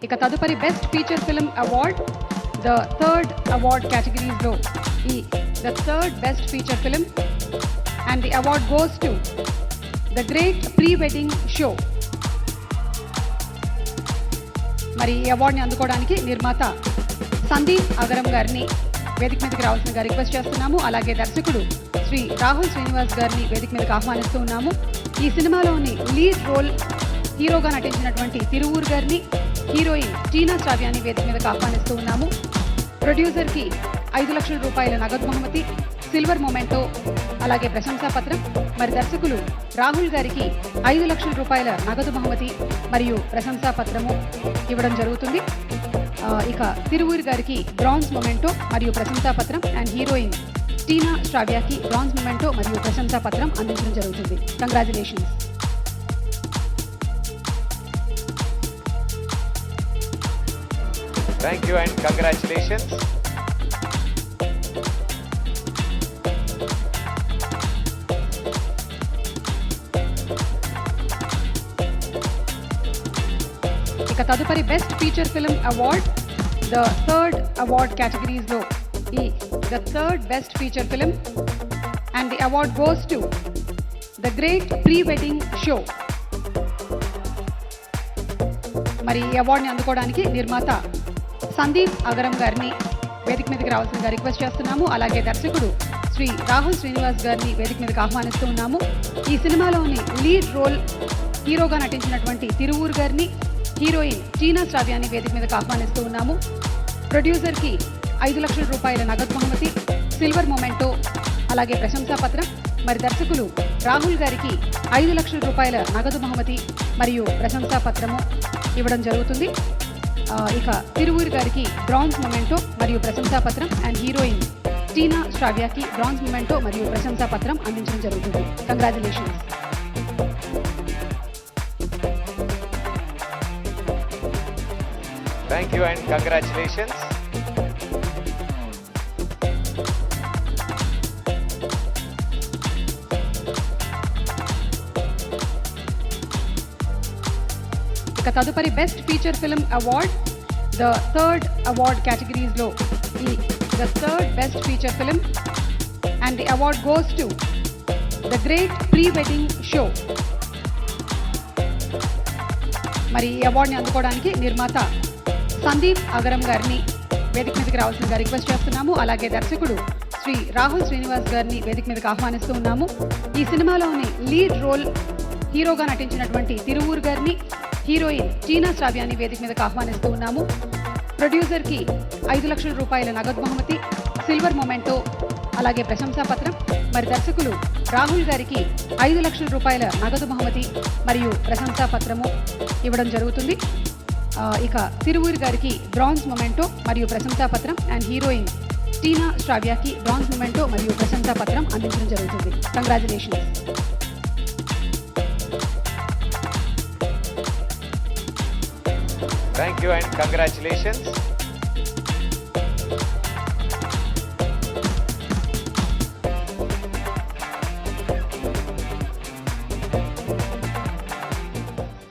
ఇక తదుపరి best feature film award the third award కేటగిరీస్లో the third best feature film and the award goes to the great pre wedding show. మరి ఈ అవార్డుని అందుకోవడానికి నిర్మాత సందీప్ అగరం గారిని వేదిక మీదకి రావాల్సిందిగా రిక్వెస్ట్ చేస్తున్నాము. అలాగే దర్శకుడు శ్రీ రాహుల్ శ్రీనివాస్ గారిని వేదిక మీదకి ఆహ్వానిస్తూ ఉన్నాము. ఈ సినిమాలోని లీడ్ రోల్ హీరోగా నటించినటువంటి తిరువూరు గారిని, హీరోయిన్ టీనా శ్రావ్యాన్ని వేదిక మీదకి ఆహ్వానిస్తూ ఉన్నాము. ప్రొడ్యూసర్కి 5 లక్షల రూపాయల నగదు బహుమతి, సిల్వర్ మొమెంటో, అలాగే ప్రశంసా పత్రం. మరి దర్శకులు రాహుల్ గారికి 5 లక్షల రూపాయల నగదు బహుమతి మరియు ప్రశంసా పత్రము ఇవ్వడం జరుగుతుంది. ఇక తిరువూరు గారికి బ్రాంజ్ మొమెంటో మరియు ప్రశంసా పత్రం అండ్ హీరోయిన్ టీనా శ్రావ్యాకి బ్రాంజ్ మొమెంటో మరియు ప్రశంసా పత్రం అందించడం జరుగుతుంది. Congratulations. Thank you and congratulations. ఇక తదుపరి best feature film award the third award కేటగిరీస్లో the third best feature film and the award goes to the great pre wedding show. మరి ఈ అవార్డుని అందుకోవడానికి నిర్మాత సందీప్ అగరం గారిని వేదిక మీదకి రావాల్సిందిగా రిక్వెస్ట్ చేస్తున్నాము. అలాగే దర్శకుడు శ్రీ రాహుల్ శ్రీనివాస్ గారిని వేదిక మీదకి ఆహ్వానిస్తూ ఉన్నాము. ఈ సినిమాలోని లీడ్ రోల్ హీరోగా నటించినటువంటి తిరువూరు గారిని, హీరోయిన్ టీనా శ్రావ్యాన్ని వేదిక మీదకి ఆహ్వానిస్తూ ఉన్నాము. ప్రొడ్యూసర్కి 5 లక్షల రూపాయల నగదు బహుమతి, సిల్వర్ మొమెంటో, అలాగే ప్రశంసా పత్రం. మరి దర్శకులు రాహుల్ గారికి 5 లక్షల రూపాయల నగదు బహుమతి మరియు ప్రశంసా పత్రము ఇవ్వడం జరుగుతుంది. ఇక తిరువూరు గారికి బ్రాంజ్ మొమెంటో మరియు ప్రశంసా పత్రం అండ్ హీరోయిన్ టీనా శ్రావ్యాకి బ్రాంజ్ మొమెంటో మరియు ప్రశంసా పత్రం అందించడం జరుగుతుంది. Congratulations. Thank you and congratulations. ఇక తదుపరి best feature film award the third award కేటగిరీస్లో the third best feature film and the award goes to the great pre wedding show. మరి ఈ అవార్డుని అందుకోవడానికి నిర్మాత సందీప్ అగరం గారిని వేదిక మీదకి రావాల్సిందిగా రిక్వెస్ట్ చేస్తున్నాము. అలాగే దర్శకుడు శ్రీ రాహుల్ శ్రీనివాస్ గారిని వేదిక మీదకి ఆహ్వానిస్తూ ఉన్నాము. ఈ సినిమాలోని లీడ్ రోల్ హీరోగా నటించినటువంటి తిరువూరు గారిని, హీరోయిన్ టీనా శ్రావ్యాన్ని వేదిక మీదకి ఆహ్వానిస్తూ ఉన్నాము. ప్రొడ్యూసర్కి 5 లక్షల రూపాయల నగదు బహుమతి, సిల్వర్ మొమెంటో, అలాగే ప్రశంసా పత్రం. మరి దర్శకులు రాహుల్ గారికి 5 లక్షల రూపాయల నగదు బహుమతి మరియు ప్రశంసా పత్రము ఇవ్వడం జరుగుతుంది. ఇక తిరువూరు గారికి బ్రాంజ్ మొమెంటో మరియు ప్రశంసా పత్రం అండ్ హీరోయిన్ టీనా శ్రావ్యాకి బ్రాంజ్ మొమెంటో మరియు ప్రశంసా పత్రం అందించడం జరుగుతుంది. Congratulations. Thank you and congratulations.